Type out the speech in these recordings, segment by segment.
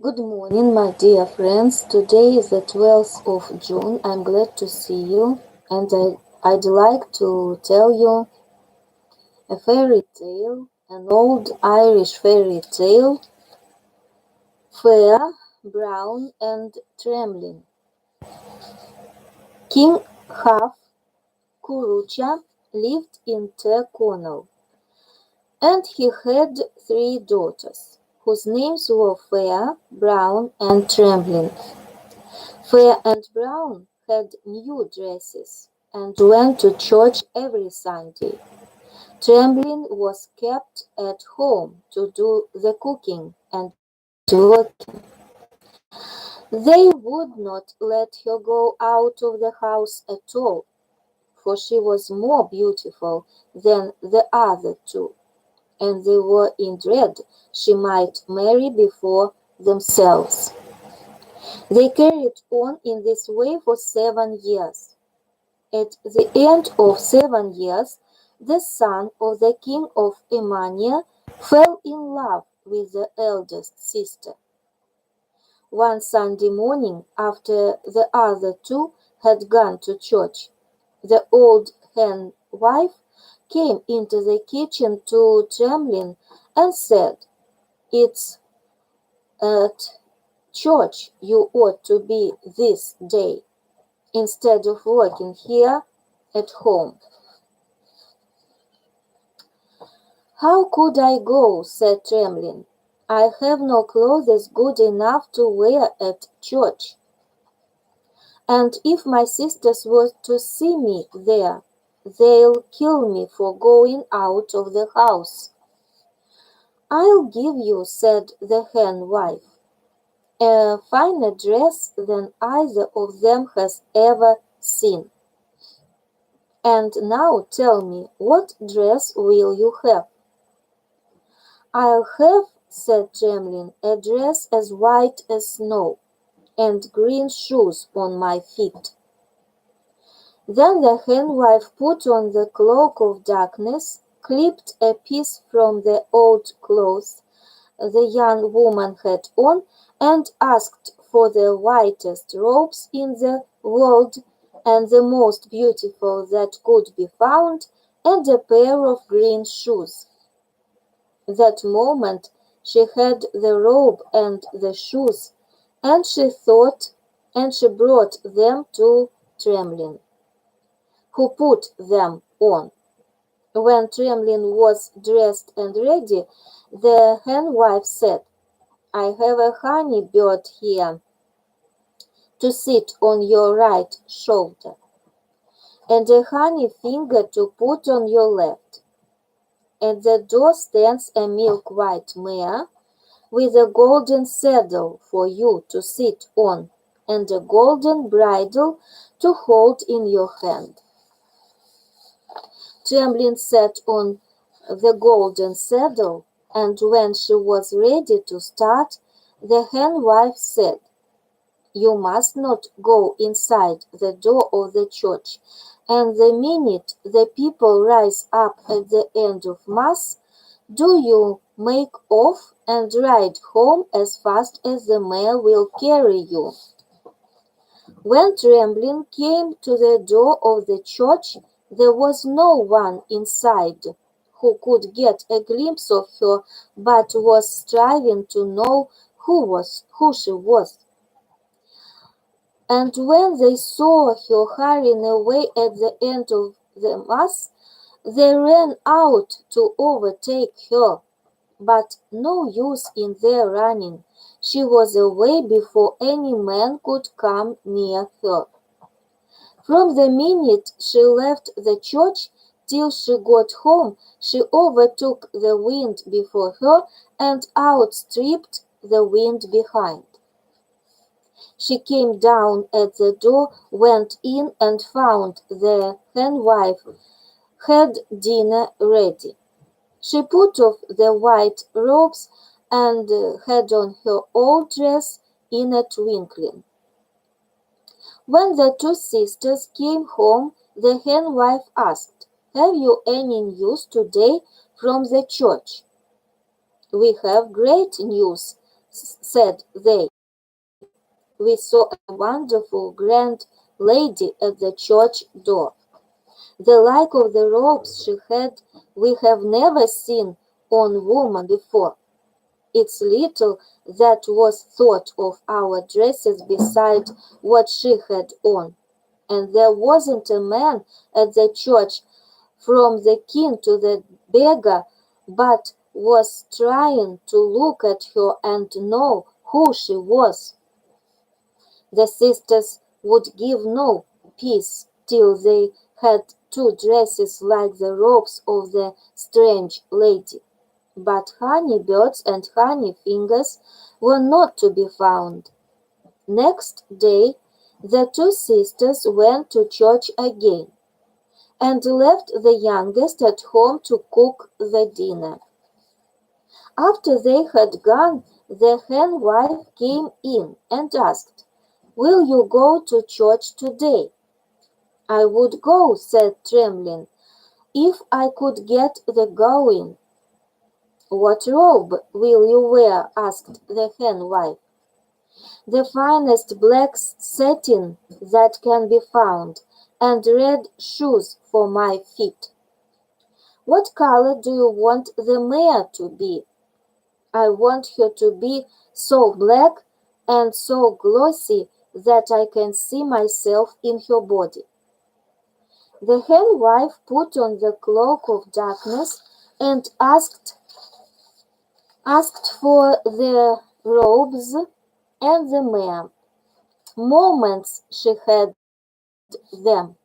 Good morning, my dear friends. Today is the 12th of June. I'm glad to see you, and I'd like to tell you a fairy tale, an old Irish fairy tale, fair, brown, and trembling. King Half Kurucha lived in Tyrconnell, and he had 3 daughters, whose names were Fair, Brown, and Trembling. Fair and Brown had new dresses and went to church every Sunday. Trembling was kept at home to do the cooking and working. They would not let her go out of the house at all, for she was more beautiful than the other 2, and they were in dread she might marry before themselves. They carried on in this way for 7 years. At the end of 7 years, the son of the king of Emania fell in love with the eldest sister. One Sunday morning, after the other 2 had gone to church, the old hen wife came into the kitchen to Trembling and said, "It's at church you ought to be this day, instead of working here at home." "How could I go?" said Trembling. "I have no clothes good enough to wear at church, and if my sisters were to see me there, they'll kill me for going out of the house." "I'll give you," said the hen wife, "a finer dress than either of them has ever seen. And now tell me, what dress will you have?" "I'll have," said Trembling, "a dress as white as snow, and green shoes on my feet." Then the hen wife put on the cloak of darkness, clipped a piece from the old clothes the young woman had on, and asked for the whitest robes in the world, and the most beautiful that could be found, and a pair of green shoes. That moment she had the robe and the shoes, and she brought them to Trembling, who put them on. When Trembling was dressed and ready, the hen wife said, "I have a honey bird here to sit on your right shoulder, and a honey finger to put on your left. At the door stands a milk-white mare with a golden saddle for you to sit on, and a golden bridle to hold in your hand." Trembling sat on the golden saddle, and when she was ready to start, the hen wife said, "You must not go inside the door of the church, and the minute the people rise up at the end of Mass, do you make off and ride home as fast as the mare will carry you." When Trembling came to the door of the church, there was no one inside who could get a glimpse of her, but was striving to know who she was. And when they saw her hurrying away at the end of the Mass, they ran out to overtake her. But no use in their running. She was away before any man could come near her. From the minute she left the church till she got home, she overtook the wind before her and outstripped the wind behind. She came down at the door, went in, and found the hen wife had dinner ready. She put off the white robes and had on her old dress in a twinkling. When the 2 sisters came home, the hen wife asked, "Have you any news today from the church?" "We have great news," said they. We saw a wonderful grand lady at the church door. The like of the robes she had we have never seen on woman before. It's little that was thought of our dresses beside what she had on. And there wasn't a man at the church, from the king to the beggar, but was trying to look at her and know who she was. The sisters would give no peace till they had two dresses like the robes of the strange lady. But honey birds and honey fingers were not to be found. Next day the two sisters went to church again, and left the youngest at home to cook the dinner. After they had gone, the hen wife came in and asked, "Will you go to church today?" "I would go," said Trembling, "if I could get the going." "What robe will you wear?" asked the hen wife. "The finest black satin that can be found, and red shoes for my feet." "What color do you want the mare to be?" "I want her to be so black and so glossy that I can see myself in her body." The hen wife put on the cloak of darkness and asked for the robes and the mare. Moments she had them.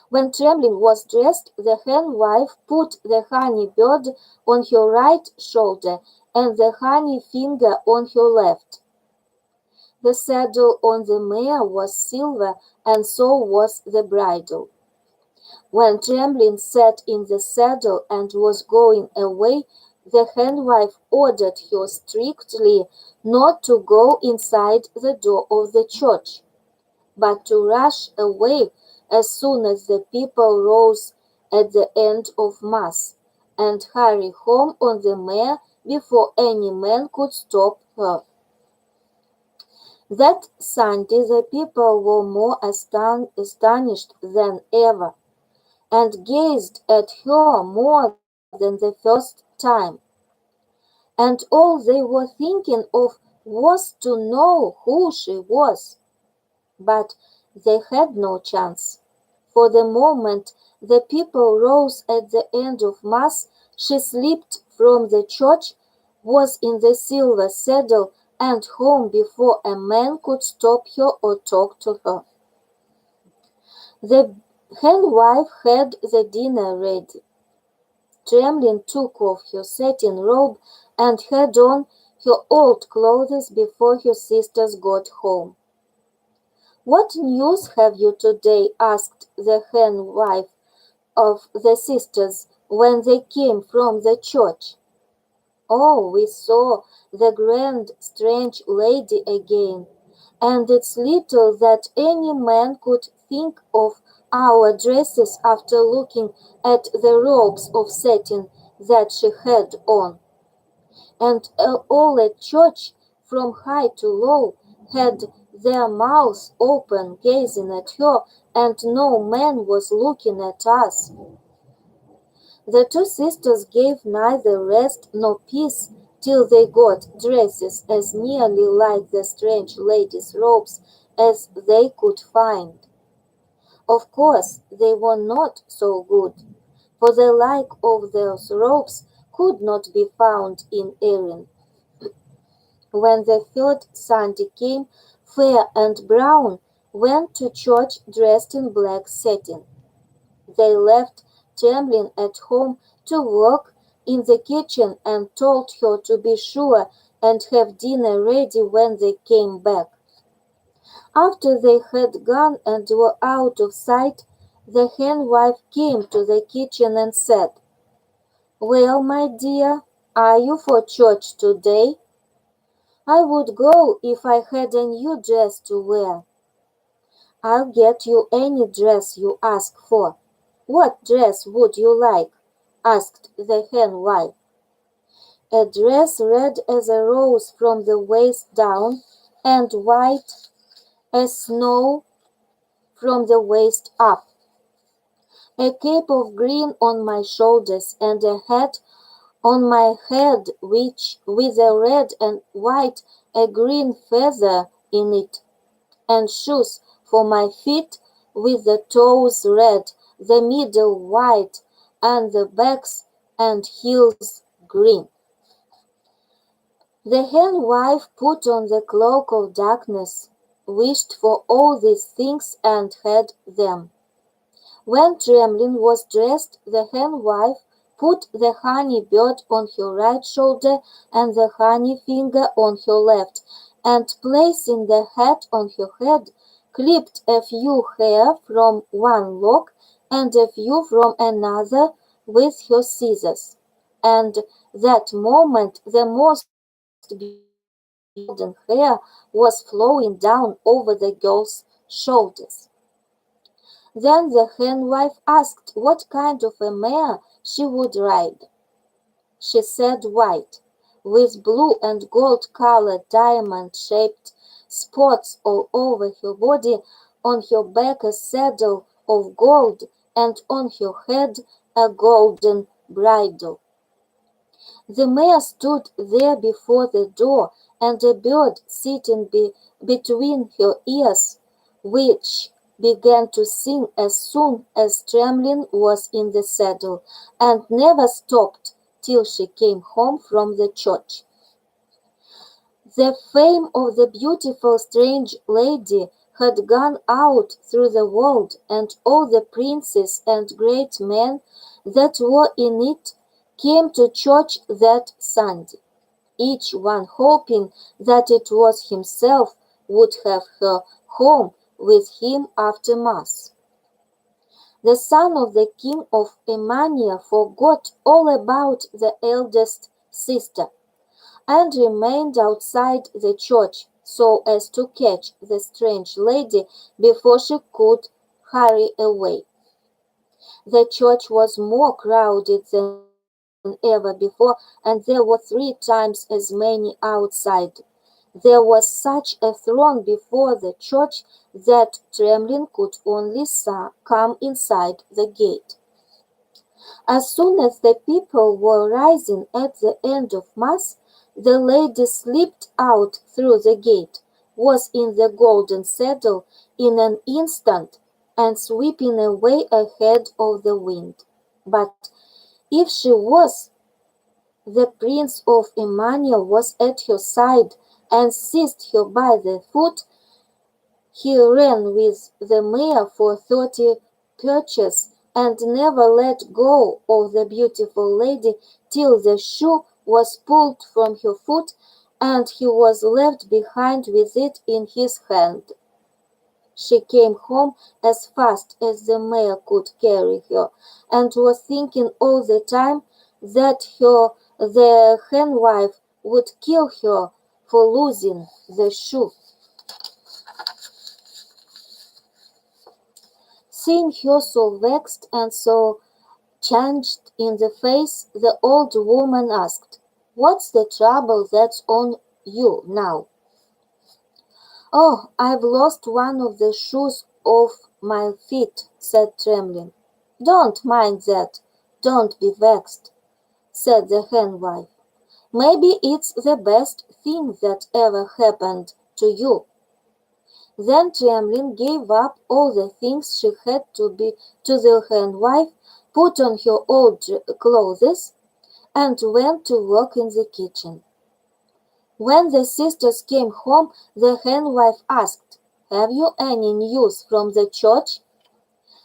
When Trembling was dressed, the hen wife put the honey bird on her right shoulder and the honey finger on her left. The saddle on the mare was silver, and so was the bridle. When Trembling sat in the saddle and was going away, the hen wife ordered her strictly not to go inside the door of the church, but to rush away as soon as the people rose at the end of Mass, and hurry home on the mare before any man could stop her. That Sunday the people were more astonished than ever, and gazed at her more than the first time. And all they were thinking of was to know who she was. But they had no chance. For the moment the people rose at the end of Mass, she slipped from the church, was in the silver saddle, and home before a man could stop her or talk to her. The hen wife had the dinner ready. Trembling took off her satin robe and had on her old clothes before her sisters got home. "What news have you today?" asked the hen wife of the sisters when they came from the church. "Oh, we saw the grand strange lady again, and it's little that any man could think of our dresses after looking at the robes of satin that she had on. And all at church, from high to low, had their mouths open gazing at her, and no man was looking at us." The two sisters gave neither rest nor peace till they got dresses as nearly like the strange lady's robes as they could find. Of course they were not so good, for the like of those robes could not be found in Erin. When the third Sunday came, Fair and Brown went to church dressed in black satin. They left Trembling at home to work in the kitchen and told her to be sure and have dinner ready when they came back. After they had gone and were out of sight, the hen wife came to the kitchen and said, "Well, my dear, are you for church today?" "I would go if I had a new dress to wear." "I'll get you any dress you ask for." "What dress would you like?" asked the hen wife. a dress red as a rose from the waist down, and white as snow from the waist up, a cape of green on my shoulders, and a hat on my head which with a red and white a green feather in it, and shoes for my feet with the toes red, the middle white, and the backs and heels green. The hen wife put on the cloak of darkness, wished for all these things, and had them. When Trembling was dressed, the hen wife put the honey bird on her right shoulder and the honey finger on her left, and placing the hat on her head, clipped a few hair from one lock and a few from another with her scissors. And that moment the most beautiful golden hair was flowing down over the girl's shoulders. Then the hen wife asked what kind of a mare she would ride. She said white, with blue and gold-colored diamond-shaped spots all over her body, on her back a saddle of gold, and on her head a golden bridle. The mare stood there before the door, and a bird sitting between her ears, which began to sing as soon as Trembling was in the saddle, and never stopped till she came home from the church. The fame of the beautiful strange lady had gone out through the world, and all the princes and great men that were in it came to church that Sunday, each one hoping that it was himself would have her home with him after Mass. The son of the king of Emania forgot all about the eldest sister, and remained outside the church so as to catch the strange lady before she could hurry away. The church was more crowded than ever before, and there were 3 times as many outside. There was such a throng before the church that Trembling could only come inside the gate. As soon as the people were rising at the end of Mass, the lady slipped out through the gate, was in the golden saddle in an instant, and sweeping away ahead of the wind. But if she was, the Prince of Emmanuel was at her side and seized her by the foot. He ran with the mare for 30 perches and never let go of the beautiful lady till the shoe was pulled from her foot and he was left behind with it in his hand. She came home as fast as the mare could carry her, and was thinking all the time that the hen wife would kill her for losing the shoe. Seeing her so vexed and so changed in the face, the old woman asked, "What's the trouble that's on you now?" "Oh, I've lost one of the shoes off my feet," said Trembling. "Don't mind that. Don't be vexed," said the hen wife. "Maybe it's the best thing that ever happened to you." Then Trembling gave up all the things she had to the hen wife, put on her old clothes, and went to work in the kitchen. When the sisters came home, the hen wife asked, "Have you any news from the church?"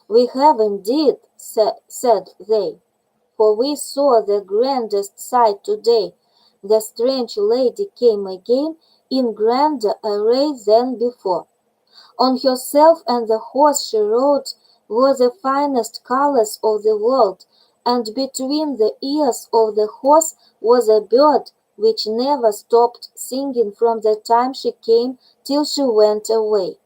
"We have indeed," said they, "for we saw the grandest sight today. The strange lady came again in grander array than before. On herself and the horse she rode were the finest colors of the world, and between the ears of the horse was a bird which never stopped singing from the time she came till she went away.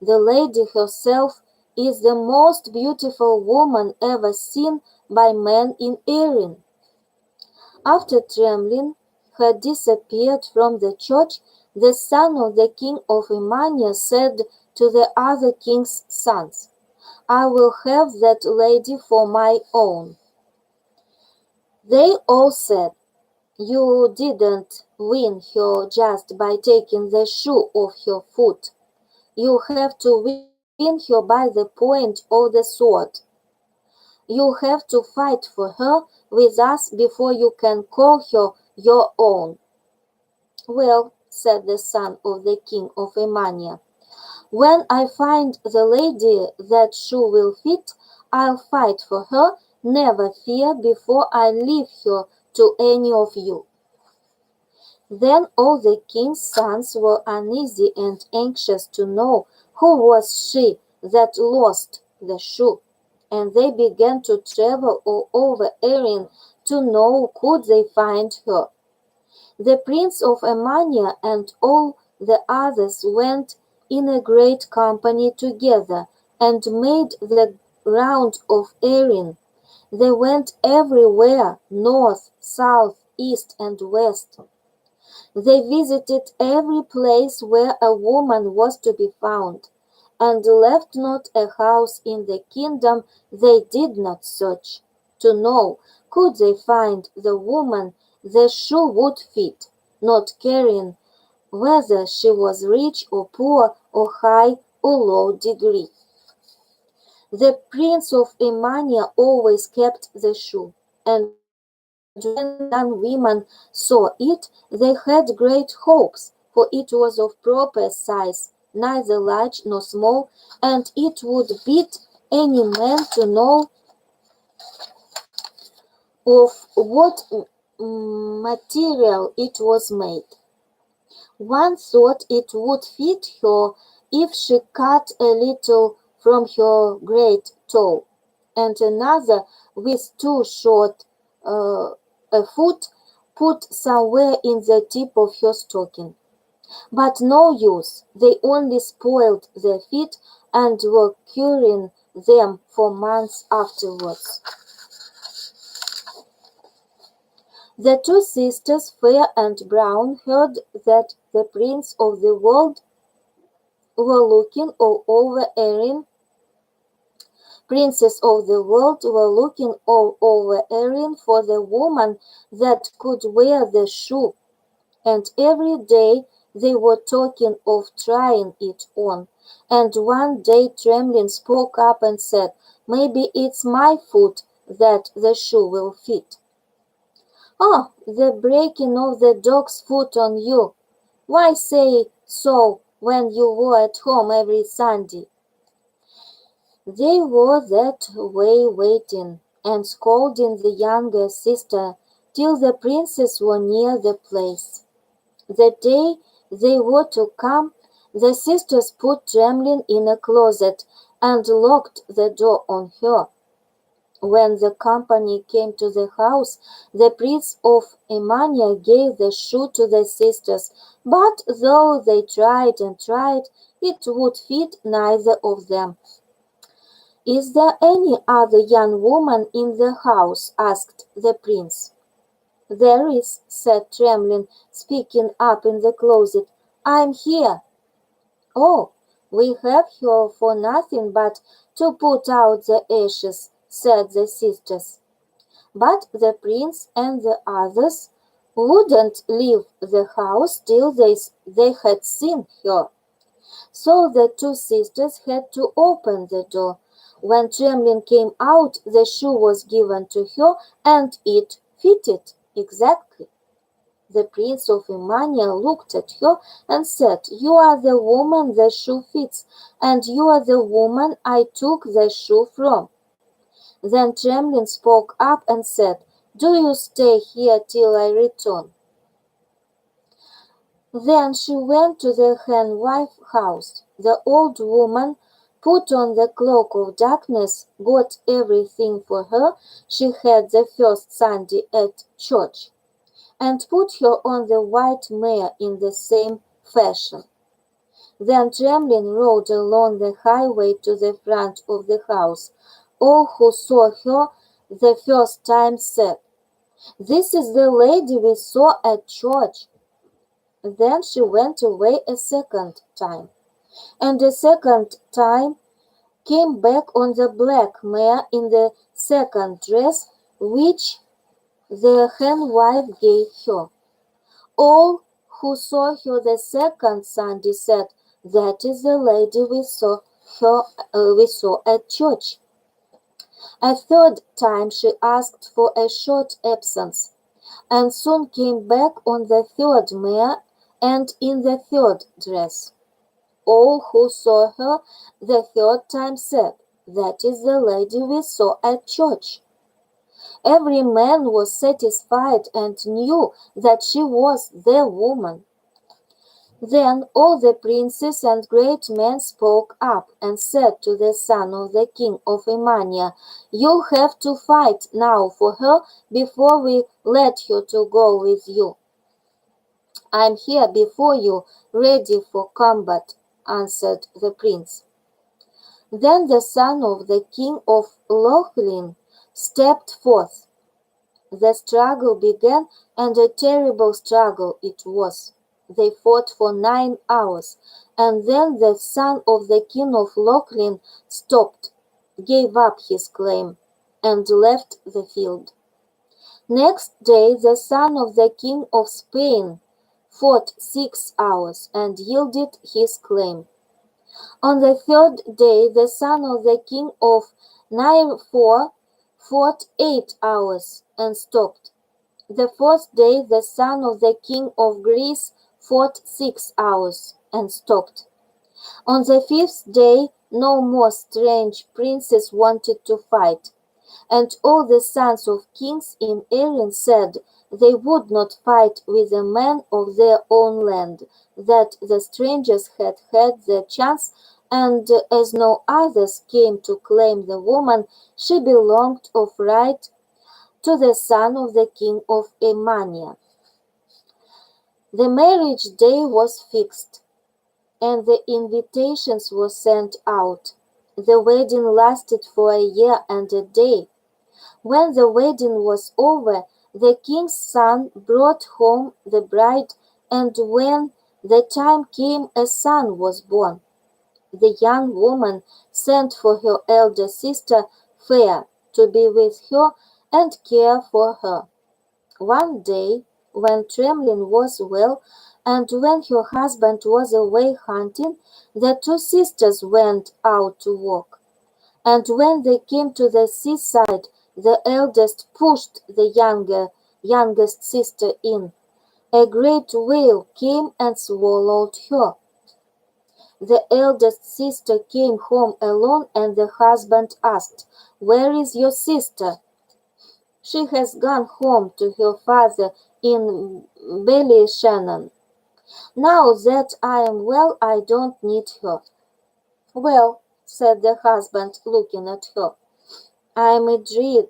The lady herself is the most beautiful woman ever seen by man in Erin. After Trembling had disappeared from the church, the son of the king of Emania said to the other king's sons, "I will have that lady for my own." They all said, "You didn't win her just by taking the shoe off her foot. You have to win her by the point of the sword. You have to fight for her with us before you can call her your own." "Well," said the son of the king of Emania, "when I find the lady that shoe will fit, I'll fight for her, never fear, before I leave her to any of you." Then all the king's sons were uneasy and anxious to know who was she that lost the shoe, and they began to travel all over Erin to know could they find her. The prince of Emania and all the others went in a great company together and made the round of Erin. They went everywhere, north, south, east, and west. They visited every place where a woman was to be found, and left not a house in the kingdom they did not search, to know could they find the woman the shoe would fit, not caring whether she was rich or poor or high or low degree. The prince of Emania always kept the shoe, and when the young women saw it, they had great hopes, for it was of proper size, neither large nor small, and it would beat any man to know of what material it was made. One thought it would fit her if she cut a little from her great toe, and another, with too short a foot, put somewhere in the tip of her stocking. But no use, they only spoiled their feet and were curing them for months afterwards. The two sisters, Fair and Brown, heard that the prince of the world were looking all over Erin. Princes of the world were looking all over Erin for the woman that could wear the shoe, and every day they were talking of trying it on. And one day Trembling spoke up and said, "Maybe it's my foot that the shoe will fit." "Oh, the breaking of the dog's foot on you! Why say so when you were at home every Sunday?" They were that way waiting and scolding the younger sister till the princes were near the place. The day they were to come, the sisters put Trembling in a closet and locked the door on her. When the company came to the house, the prince of Emania gave the shoe to the sisters, but though they tried and tried, it would fit neither of them. "Is there any other young woman in the house?" asked the prince. "There is," said Trembling, speaking up in the closet. "I'm here." "Oh, we have her for nothing but to put out the ashes," said the sisters. But the prince and the others wouldn't leave the house till they had seen her. So the two sisters had to open the door. When Trembling came out, the shoe was given to her, and it fitted exactly. The prince of Emania looked at her and said, "You are the woman the shoe fits, and you are the woman I took the shoe from." Then Trembling spoke up and said, "Do you stay here till I return." Then she went to the henwife house. The old woman put on the cloak of darkness, got everything for her she had the first Sunday at church, and put her on the white mare in the same fashion. Then Trembling rode along the highway to the front of the house. All who saw her the first time said, "This is the lady we saw at church." Then she went away a second time, and a second time came back on the black mare in the second dress which the henwife gave her. All who saw her the second Sunday said, "That is the lady we saw at church." A third time she asked for a short absence, and soon came back on the third mare and in the third dress. All who saw her the third time said, "That is the lady we saw at church." Every man was satisfied and knew that she was the woman. Then all the princes and great men spoke up and said to the son of the king of Emania, "You have to fight now for her before we let her to go with you." "I am here before you, ready for combat," answered the prince. Then the son of the king of Lochlin stepped forth. The struggle began, and a terrible struggle it was. They fought for 9 hours, and then the son of the king of Lochlin stopped, gave up his claim, and left the field. Next day the son of the king of Spain fought 6 hours, and yielded his claim. On the third day the son of the king of Nairfor fought 8 hours, and stopped. The fourth day the son of the king of Greece fought 6 hours, and stopped. On the fifth day no more strange princes wanted to fight, and all the sons of kings in Erin said they would not fight with the men of their own land, that the strangers had had their chance, and as no others came to claim the woman, she belonged of right to the son of the king of Emania. The marriage day was fixed, and the invitations were sent out. The wedding lasted for a year and a day. When the wedding was over, the king's son brought home the bride, and when the time came, a son was born. The young woman sent for her elder sister Fair to be with her and care for her. One day, when Trembling was well, and when her husband was away hunting, the two sisters went out to walk. And when they came to the seaside, the eldest pushed the youngest sister in. A great whale came and swallowed her. The eldest sister came home alone, and the husband asked, "Where is your sister?" "She has gone home to her father in Ballyshannon. Now that I am well, I don't need her." "Well," said the husband, looking at her, I'm a dread.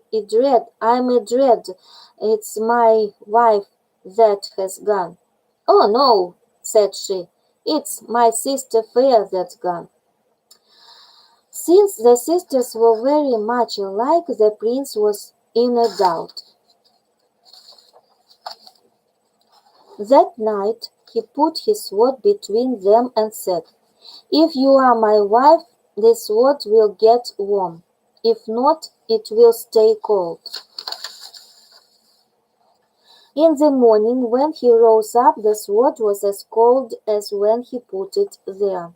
It's my wife that has gone." "Oh, no," said she, "it's my sister Fair that's gone." Since the sisters were very much alike, the prince was in a doubt. That night he put his sword between them and said, "If you are my wife, the sword will get warm. If not, it will stay cold." In the morning, when he rose up, the sword was as cold as when he put it there.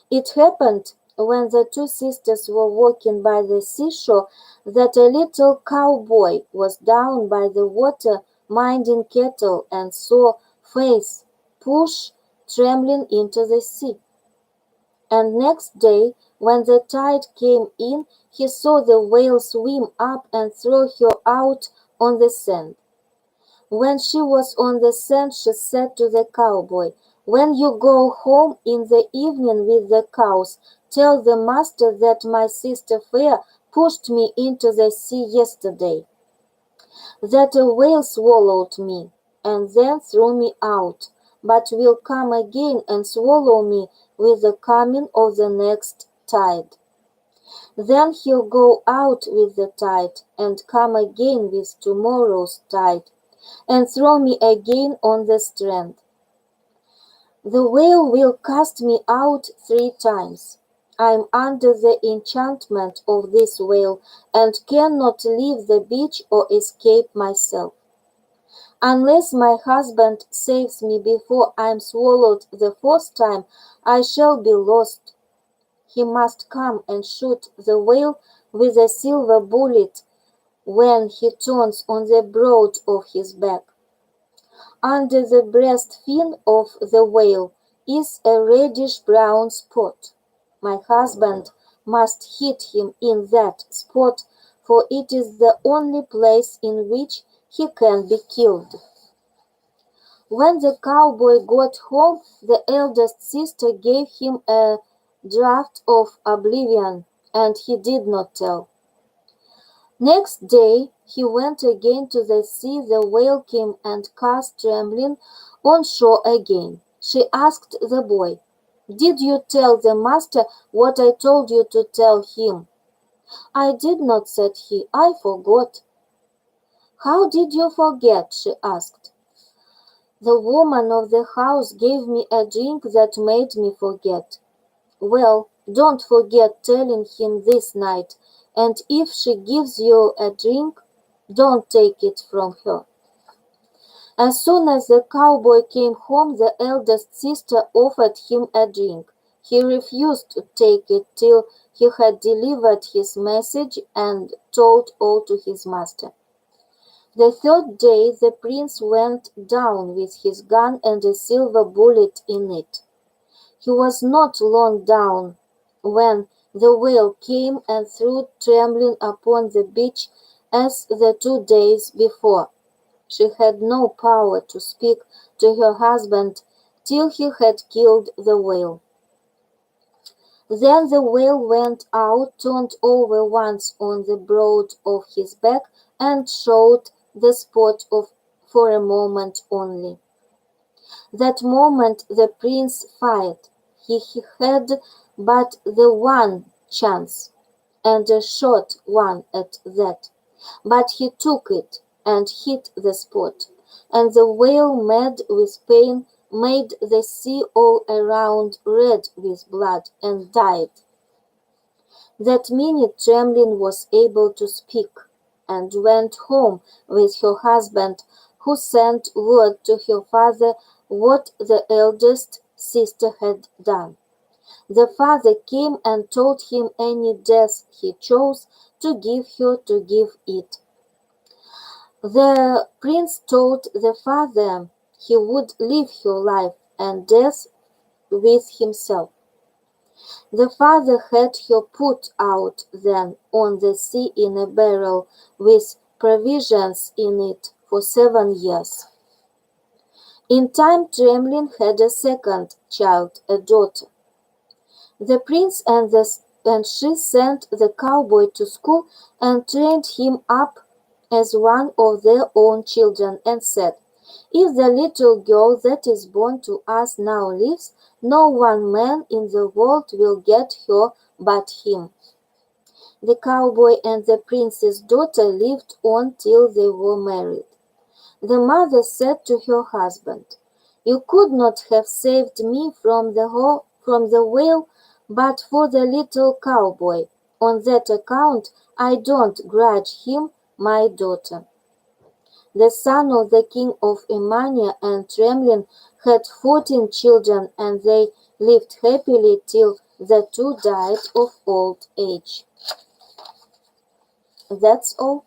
It happened, when the two sisters were walking by the seashore, that a little cowboy was down by the water minding cattle and saw Faith push Trembling into the sea. And next day, when the tide came in, he saw the whale swim up and throw her out on the sand. When she was on the sand, she said to the cowboy, "When you go home in the evening with the cows, tell the master that my sister Fair pushed me into the sea yesterday, that a whale swallowed me and then threw me out, but will come again and swallow me with the coming of the next tide." Then he'll go out with the tide, and come again with tomorrow's tide, and throw me again on the strand. The whale will cast me out 3 times. I'm under the enchantment of this whale, and cannot leave the beach or escape myself. Unless my husband saves me before I'm swallowed the 4th time, I shall be lost. He must come and shoot the whale with a silver bullet when he turns on the broad of his back. Under the breast fin of the whale is a reddish-brown spot. My husband must hit him in that spot, for it is the only place in which he can be killed. When the cowboy got home, the eldest sister gave him a draught of oblivion, and he did not tell. Next day he went again to the sea. The whale came and cast Trembling on shore again. She asked the boy, "Did you tell the master what I told you to tell him?" "I did not," said he. "I forgot." "How did you forget?" she asked. "The woman of the house gave me a drink that made me forget." "Well, don't forget telling him this night, and if she gives you a drink, don't take it from her." As soon as the cowboy came home, the eldest sister offered him a drink. He refused to take it till he had delivered his message and told all to his master. The 3rd day the prince went down with his gun and a silver bullet in it. He was not long down when the whale came and threw Trembling upon the beach as the 2 days before. She had no power to speak to her husband till he had killed the whale. Then the whale went out, turned over once on the broad of his back, and showed the spot for a moment only. That moment the prince fired. He had but the one chance, and a short one at that, but he took it and hit the spot, and the whale, mad with pain, made the sea all around red with blood, and died. That minute Trembling was able to speak, and went home with her husband, who sent word to her father what the eldest sister had done. The father came and told him any death he chose to give her to give it. The prince told the father he would live her life and death with himself. The father had her put out then on the sea in a barrel with provisions in it for 7 years. In time Trembling had a second child, a daughter. The prince and she sent the cowboy to school and trained him up as one of their own children, and said, "If the little girl that is born to us now lives, no one man in the world will get her but him." The cowboy and the prince's daughter lived on till they were married. The mother said to her husband, "You could not have saved me from the whale but for the little cowboy. On that account I don't grudge him my daughter." The son of the king of Emania and Trembling had 14 children, and they lived happily till the 2 died of old age. That's all.